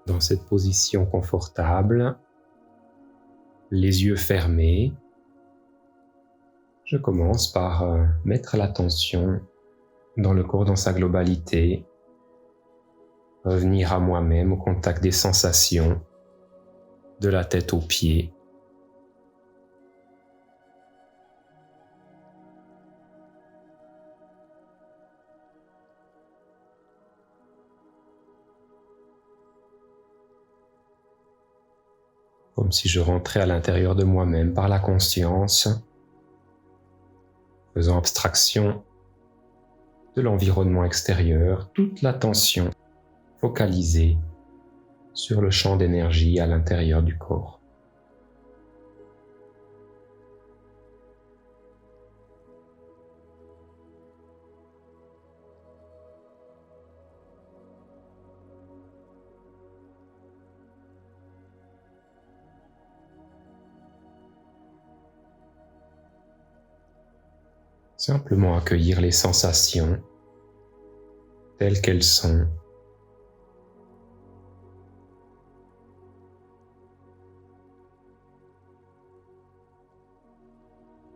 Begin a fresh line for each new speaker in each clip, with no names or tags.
Dans cette position confortable, les yeux fermés, je commence par mettre l'attention dans le corps dans sa globalité, revenir à moi-même au contact des sensations, de la tête aux pieds. Comme si je rentrais à l'intérieur de moi-même par la conscience, faisant abstraction de l'environnement extérieur, toute l'attention focalisée sur le champ d'énergie à l'intérieur du corps. Simplement accueillir les sensations telles qu'elles sont.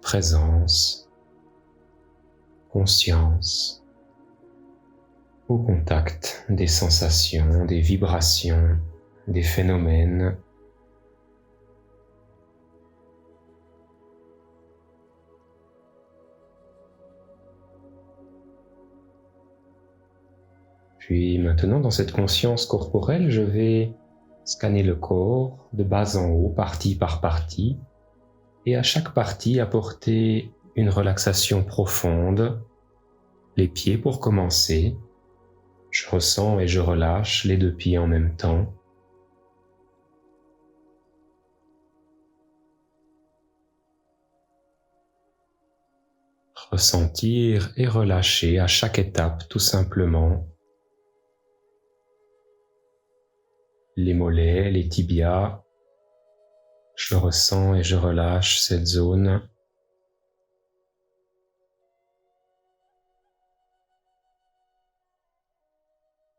Présence, conscience, au contact des sensations, des vibrations, des phénomènes. Puis maintenant, dans cette conscience corporelle, je vais scanner le corps de bas en haut, partie par partie, et à chaque partie apporter une relaxation profonde. Les pieds pour commencer. Je ressens et je relâche les 2 pieds en même temps. Ressentir et relâcher à chaque étape tout simplement. Les mollets, les tibias. Je ressens et je relâche cette zone.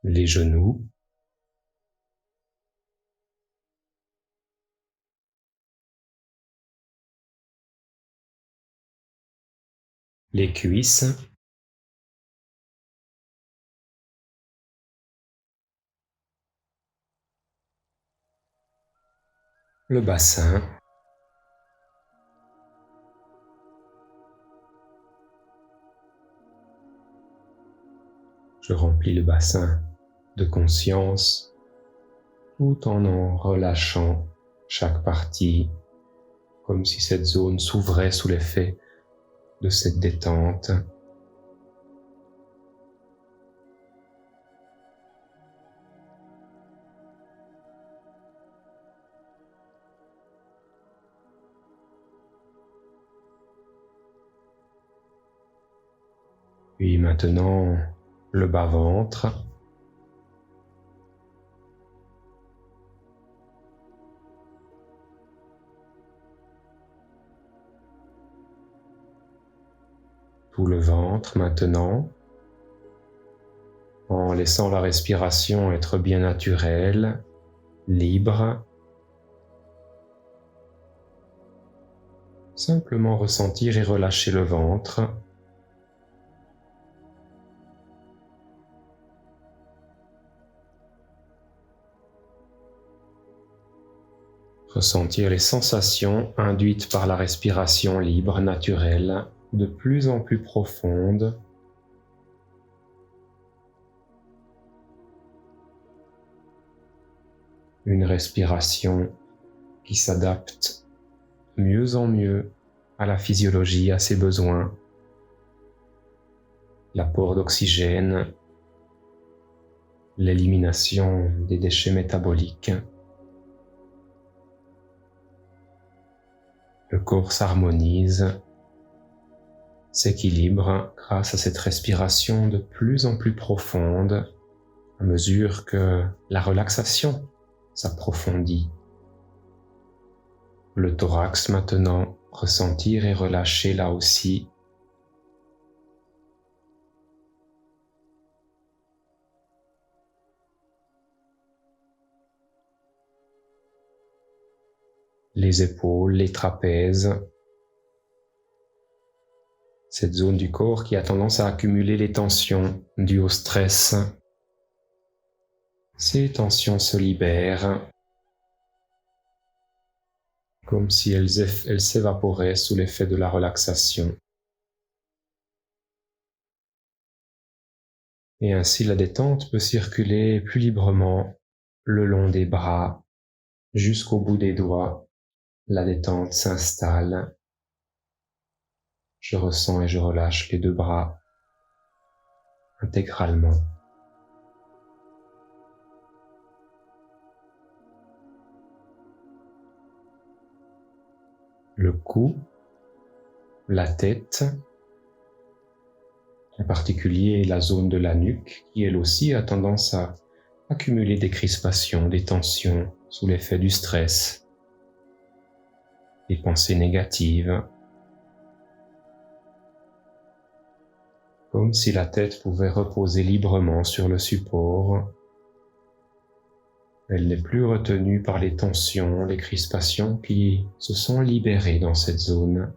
Les genoux. Les cuisses. Le bassin. Je remplis le bassin de conscience tout en relâchant chaque partie, comme si cette zone s'ouvrait sous l'effet de cette détente. Puis maintenant, le bas-ventre. Tout le ventre maintenant, en laissant la respiration être bien naturelle, libre. Simplement ressentir et relâcher le ventre. Ressentir les sensations induites par la respiration libre, naturelle, de plus en plus profonde. Une respiration qui s'adapte mieux en mieux à la physiologie, à ses besoins. L'apport d'oxygène, l'élimination des déchets métaboliques. Le corps s'harmonise, s'équilibre grâce à cette respiration de plus en plus profonde à mesure que la relaxation s'approfondit. Le thorax maintenant, ressentir et relâcher là aussi. les épaules, les trapèzes. Cette zone du corps qui a tendance à accumuler les tensions dues au stress. Ces tensions se libèrent comme si elles s'évaporaient sous l'effet de la relaxation. Et ainsi la détente peut circuler plus librement le long des bras jusqu'au bout des doigts. La détente s'installe. Je ressens et je relâche les deux bras intégralement. Le cou, la tête, en particulier la zone de la nuque, qui elle aussi a tendance à accumuler des crispations, des tensions sous l'effet du stress, des pensées négatives, comme si la tête pouvait reposer librement sur le support. Elle n'est plus retenue par les tensions, les crispations qui se sont libérées dans cette zone.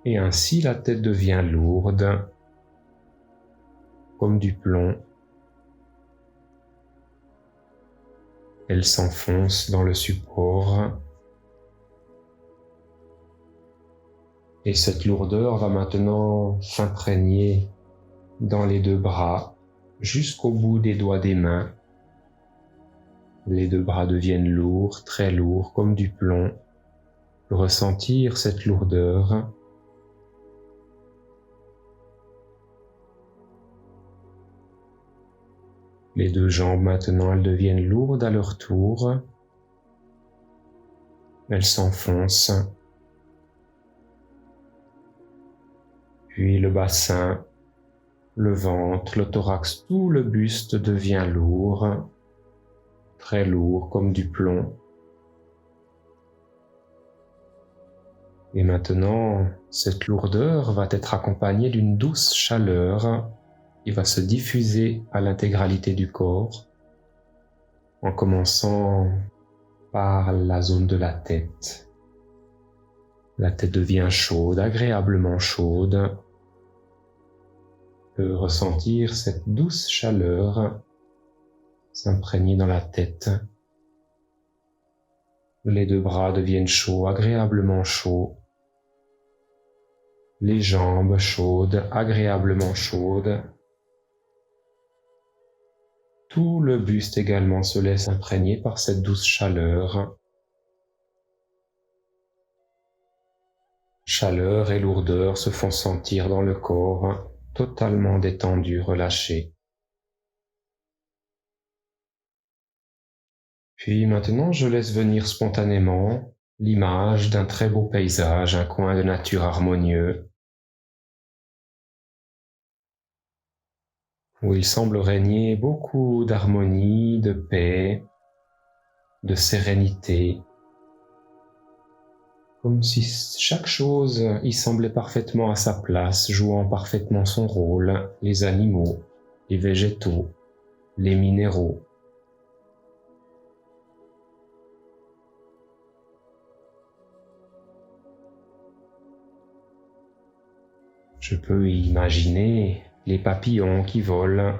Et ainsi la tête devient lourde, comme du plomb. Elle s'enfonce dans le support. Et cette lourdeur va maintenant s'imprégner dans les deux bras, jusqu'au bout des doigts des mains. Les deux bras deviennent lourds, très lourds, comme du plomb. Ressentir cette lourdeur. Les deux jambes maintenant, elles deviennent lourdes à leur tour. Elles s'enfoncent. Puis le bassin, le ventre, le thorax, tout le buste devient lourd, très lourd comme du plomb. Et maintenant, cette lourdeur va être accompagnée d'une douce chaleur qui va se diffuser à l'intégralité du corps, en commençant par la zone de la tête. La tête devient chaude, agréablement chaude. On peut ressentir cette douce chaleur s'imprégner dans la tête. Les deux bras deviennent chauds, agréablement chauds. Les jambes chaudes, agréablement chaudes. Tout le buste également se laisse imprégner par cette douce chaleur. Chaleur et lourdeur se font sentir dans le corps, totalement détendu, relâché. Puis maintenant, je laisse venir spontanément l'image d'un très beau paysage, un coin de nature harmonieux, où il semble régner beaucoup d'harmonie, de paix, de sérénité, comme si chaque chose y semblait parfaitement à sa place, jouant parfaitement son rôle, les animaux, les végétaux, les minéraux. Je peux imaginer les papillons qui volent,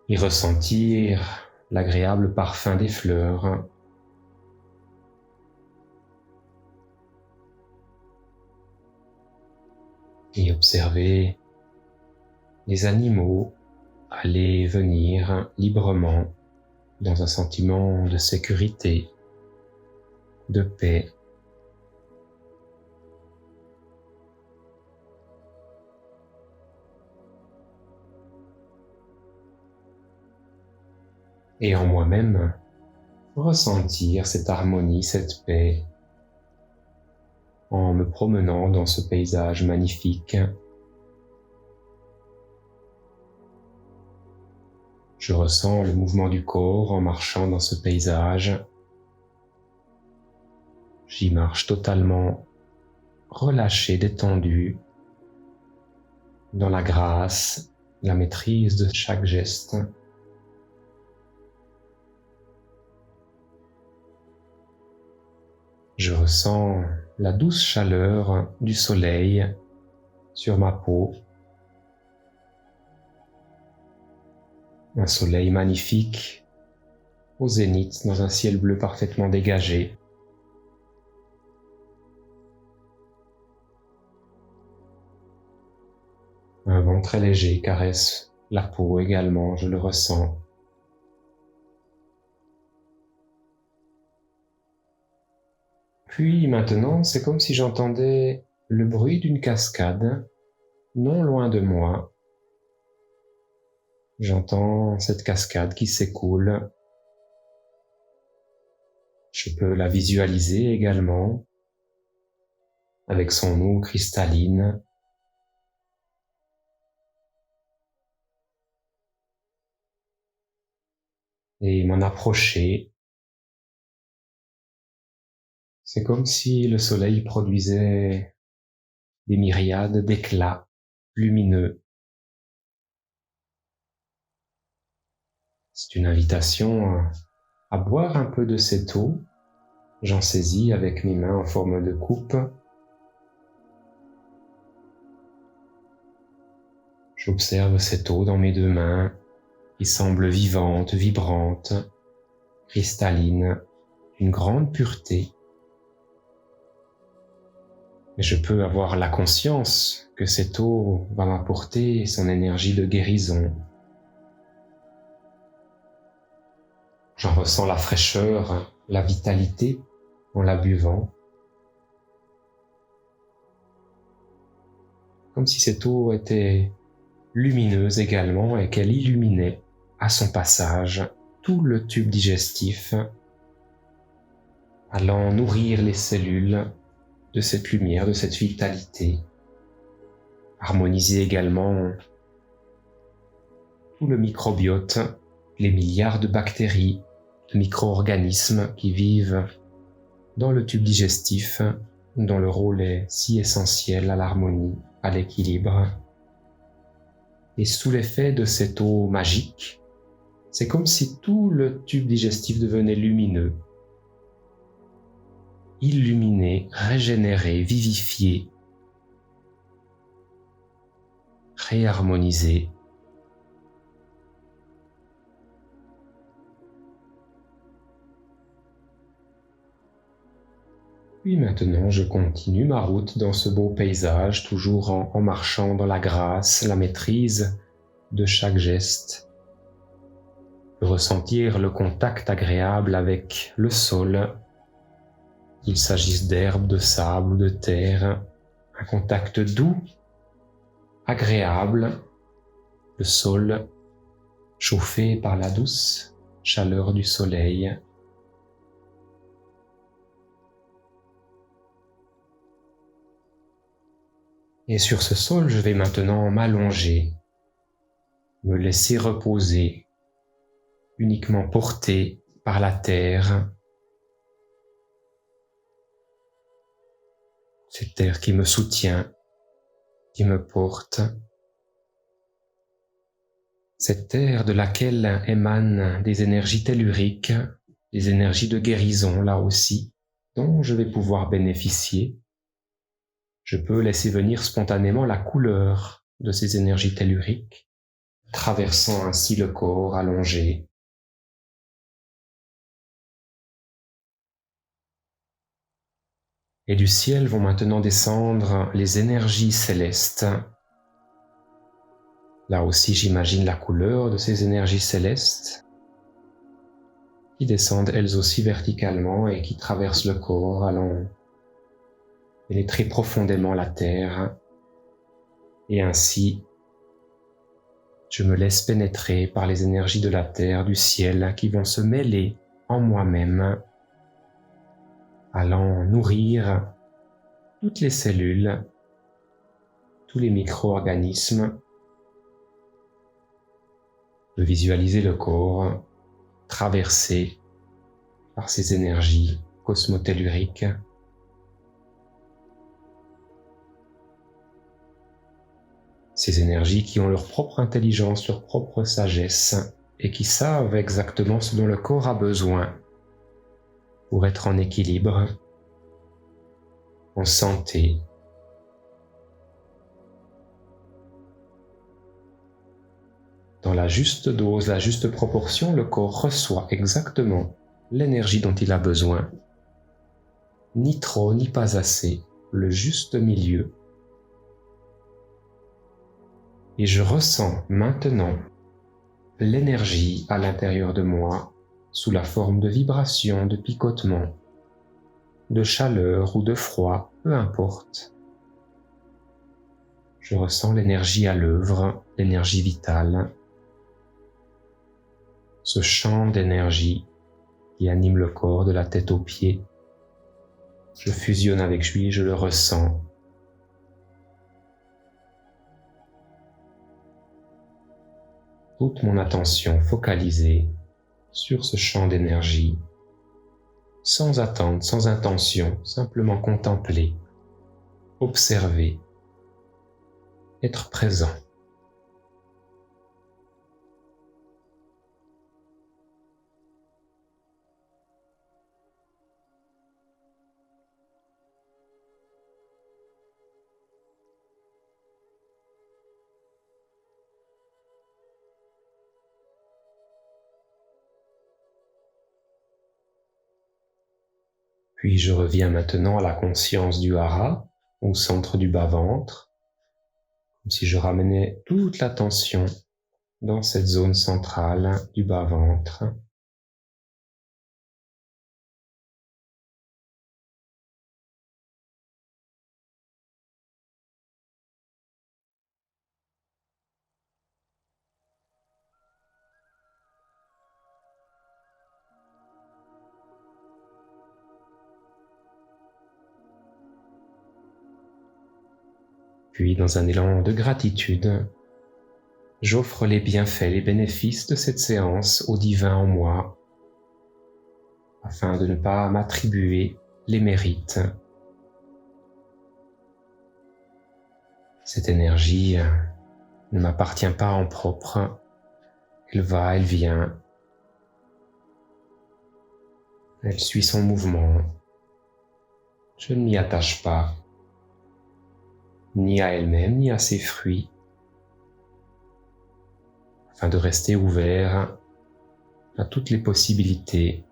y ressentir l'agréable parfum des fleurs, y observer les animaux aller et venir librement dans un sentiment de sécurité, de paix. Et en moi-même, ressentir cette harmonie, cette paix, en me promenant dans ce paysage magnifique. Je ressens le mouvement du corps en marchant dans ce paysage. J'y marche totalement relâché, détendu, dans la grâce la maîtrise de chaque geste. Je ressens la douce chaleur du soleil sur ma peau. Un soleil magnifique au zénith dans un ciel bleu parfaitement dégagé. Un vent très léger caresse la peau également, je le ressens. Puis maintenant, c'est comme si j'entendais le bruit d'une cascade non loin de moi. J'entends cette cascade qui s'écoule. Je peux la visualiser également avec son eau cristalline. Et m'en approcher. C'est comme si le soleil produisait des myriades d'éclats lumineux. C'est une invitation à boire un peu de cette eau. J'en saisis avec mes mains en forme de coupe. J'observe cette eau dans mes deux mains qui semble vivante, vibrante, cristalline, d'une grande pureté. Mais je peux avoir la conscience que cette eau va m'apporter son énergie de guérison. J'en ressens la fraîcheur, la vitalité en la buvant. Comme si cette eau était lumineuse également et qu'elle illuminait à son passage tout le tube digestif, allant nourrir les cellules de cette lumière, de cette vitalité, harmoniser également tout le microbiote, les milliards de bactéries, de micro-organismes qui vivent dans le tube digestif, dont le rôle est si essentiel à l'harmonie, à l'équilibre. Et sous l'effet de cette eau magique, c'est comme si tout le tube digestif devenait lumineux, illuminé, régénéré, vivifié, réharmonisé. Puis maintenant, je continue ma route dans ce beau paysage, toujours en marchant dans la grâce, la maîtrise de chaque geste. De ressentir le contact agréable avec le sol, qu'il s'agisse d'herbe, de sable ou de terre, un contact doux, agréable, le sol chauffé par la douce chaleur du soleil. Et sur ce sol, je vais maintenant m'allonger, me laisser reposer, uniquement porté par la terre. Cette terre qui me soutient, qui me porte. Cette terre de laquelle émanent des énergies telluriques, des énergies de guérison là aussi, dont je vais pouvoir bénéficier. Je peux laisser venir spontanément la couleur de ces énergies telluriques, traversant ainsi le corps allongé. Et du ciel vont maintenant descendre les énergies célestes. Là aussi, j'imagine la couleur de ces énergies célestes qui descendent elles aussi verticalement et qui traversent le corps, allant pénétrer profondément la terre. Et ainsi, je me laisse pénétrer par les énergies de la terre, du ciel, qui vont se mêler en moi-même, allant nourrir toutes les cellules, tous les micro-organismes, de visualiser le corps traversé par ces énergies cosmotelluriques. Ces énergies qui ont leur propre intelligence, leur propre sagesse et qui savent exactement ce dont le corps a besoin pour être en équilibre, en santé. Dans la juste dose, la juste proportion, le corps reçoit exactement l'énergie dont il a besoin. Ni trop, ni pas assez, le juste milieu. Et je ressens maintenant l'énergie à l'intérieur de moi sous la forme de vibrations, de picotements, de chaleur ou de froid, peu importe. Je ressens l'énergie à l'œuvre, l'énergie vitale, ce champ d'énergie qui anime le corps de la tête aux pieds. Je fusionne avec lui, je le ressens. Toute mon attention focalisée sur ce champ d'énergie, sans attente, sans intention, simplement contempler, observer, être présent. Puis je reviens maintenant à la conscience du hara, au centre du bas-ventre, comme si je ramenais toute l'attention dans cette zone centrale du bas-ventre. Puis, dans un élan de gratitude, j'offre les bienfaits, les bénéfices de cette séance au divin en moi, afin de ne pas m'attribuer les mérites. Cette énergie ne m'appartient pas en propre, elle va, elle vient, elle suit son mouvement. Je ne m'y attache pas, ni à elle-même, ni à ses fruits, afin de rester ouvert à toutes les possibilités.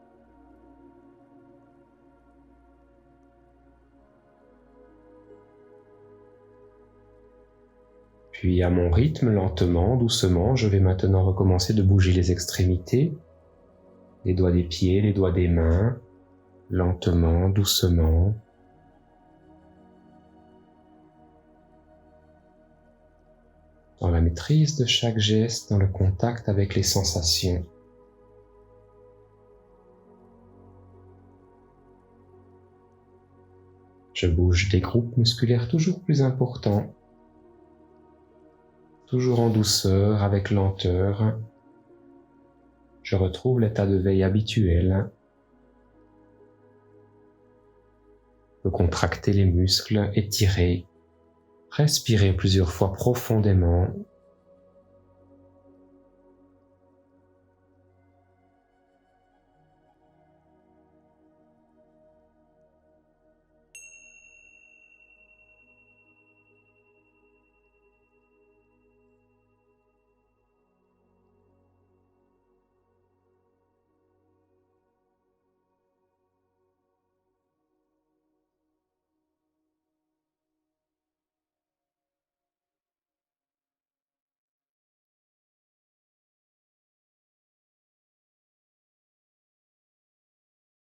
Puis à mon rythme, lentement, doucement, je vais maintenant recommencer de bouger les extrémités, les doigts des pieds, les doigts des mains, lentement, doucement. Dans la maîtrise de chaque geste, dans le contact avec les sensations. Je bouge des groupes musculaires toujours plus importants, toujours en douceur, avec lenteur. Je retrouve l'état de veille habituel. Je peux contracter les muscles, étirer, respirer plusieurs fois profondément